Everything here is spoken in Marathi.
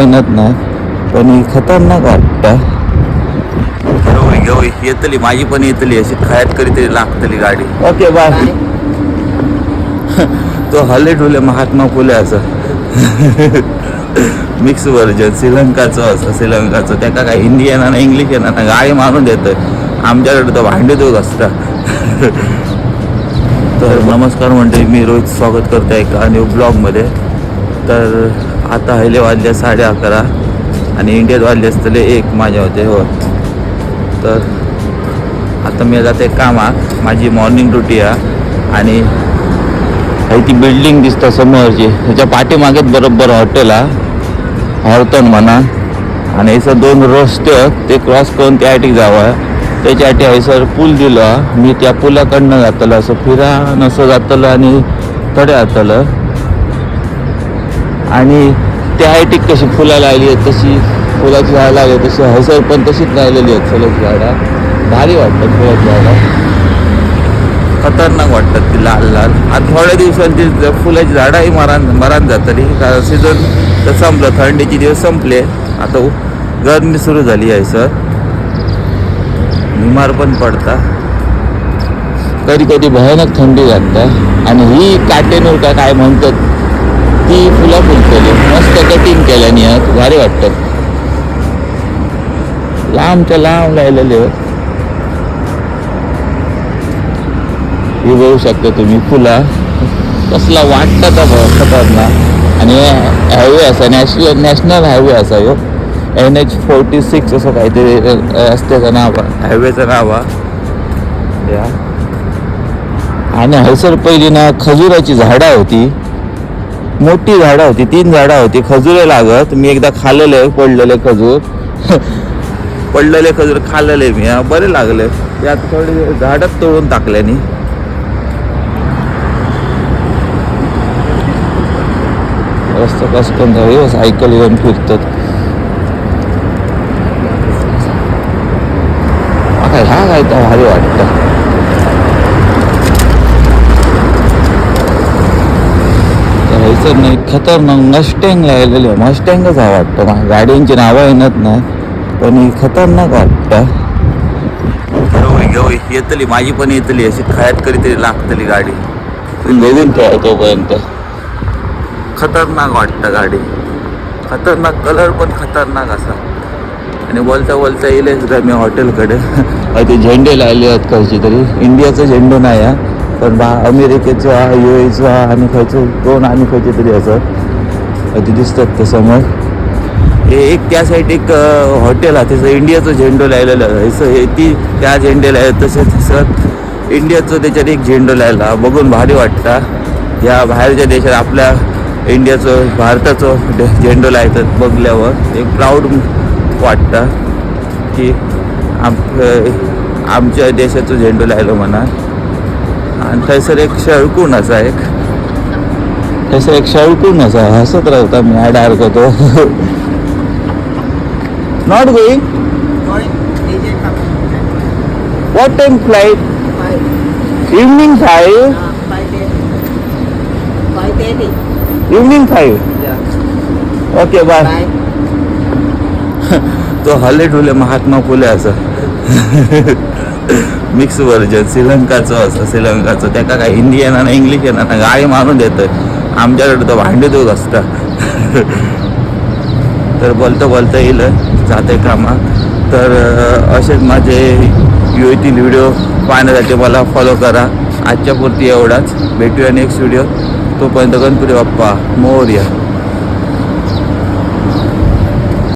मेहनत नाही पण ही खतरनाक वाटतं. येतली माझी पण येतली अशी खयात करी तरी लागतली गाडी. Okay bye. तो हले ठुले महात्मा फुले असं मिक्स व्हर्जन श्रीलंकाचं असं श्रीलंकाचं त्या काय हिंदी येणार ना इंग्लिश येणार ना गाडी मारून देतं आमच्याकडे तर भांडे दोघ असतात. तर नमस्कार मंडळी, मी रोहित स्वागत करतो एका न्यू ब्लॉगमध्ये. तर आता हिले वाजले 11:30 आणि इंडियात वाजले असतले 1 माझ्या होते हो. तर आता मी जाते कामाक, माझी मॉर्निंग ड्युटी आहे आणि ती बिल्डिंग दिसतं समोरची त्याच्या पाठीमागेच बरोबर हॉटेल आहे हॉर्टन म्हणा आणि असं 2 रस्ते ते क्रॉस करून त्यासाठी जावं त्याच्यासाठी हयसर पूल दिलो. मी त्या पुलाकडनं जातलं असं फिरान असं जातलं आणि थोडे जातलं आणि त्यासाठी कशी फुलं लावली आहेत तशी फुलाची झाडं लागली तशी हयसर पण तशीच राहिलेली आहेत फुलाची झाडं. भारी वाटतात फुलाची झाडं, खतरनाक वाटतात ती लाल लाल. आता थोड्या दिवसांची फुलाची झाडंही मरान जातली कारण सीझन तर संपलं, थंडीचे दिवस संपले, आता गरमी सुरू झाली आहे सर. बिमार पण पडता, कधी कधी भयानक थंडी लागतं आणि ही काटेनूर का काय म्हणतात ती फुलं फुलतली मस्त कटिंग केल्याने आहेत, भारी वाटतात. लांबच्या लांब लायलेले हे बघू शकता तुम्ही फुला कसला वाटतं का खतरनाक. आणि हायवे असा नॅशनल हायवे असा ह्यो NH46 असं काहीतरी रस्त्याचं नाव आहे, हायवेचं नाव आहे या. आणि हयसर पहिली ना खजुराची झाडं होती, मोठी झाडं होती, 3 झाडं होती, खजुरे लागत. मी एकदा खाल्लेले पडलेले खजूर खाल्लेले मी, बरे लागले. त्यात थोडी झाडच तोडून टाकल्यानी. रस्ता कसं जाऊ सायकल येऊन फिरतात. हा काय तर भारी वाटतं. तर नाही खतरनाक मस्टँग लागलेली, मस्टँगच हा वाटतं. मला गाड्यांची नावं येत नाही पण ही खतरनाक वाटतं. येतली माझी पण येतली अशी खयात करी तरी लागतली गाडी. बघून ठेवा तोपर्यंत. खतरनाक वाटतं गाडी, खतरनाक कलर पण खतरनाक असा. आणि बोलता येईलच का मी हॉटेलकडे ते झेंडे लावले आहेत खयचे तरी, इंडियाचा झेंडो नाही आहे पण अमेरिकेचा UAEचा आणि खयचं 2 आणि खयचे तरी असं ते दिसतात ते समोर. हे एक त्या साईड एक हॉटेल आहे त्याचं इंडियाचं झेंडो लावलेलं आहे, ती त्या झेंडे लावले तसेच इंडियाचं त्याच्यात एक झेंडो लावला. बघून भारी वाटतं. या बाहेरच्या देशात आपल्या इंडियाचं भारताचं झेंडो लावतात बघल्यावर एक प्राऊड वाटतं की आमच्या देशाचं झेंडो लायलो म्हणा. आणि थंयसर एक शळकून असा शळकून असा हसत राहता मी आडारक होतो. Not going what time flight? Evening 5. Evening 5. Okay bye. तो हले ठुले महात्मा फुले असं मिक्स व्हर्जन श्रीलंकाचं असं श्रीलंकाचं त्या काय हिंदी येणार ना इंग्लिश येणार ना गाडी मारून देतं आमच्याकडे तर भांडे दोघ असतात. तर बोलता येईल जाते कामात. तर असेच माझे यूट्यूब व्हिडिओ पाहण्यासाठी मला फॉलो करा. आजच्या पुरती एवढाच, भेटूया नेक्स्ट व्हिडिओ. तोपर्यंत गणपती बाप्पा मोरया.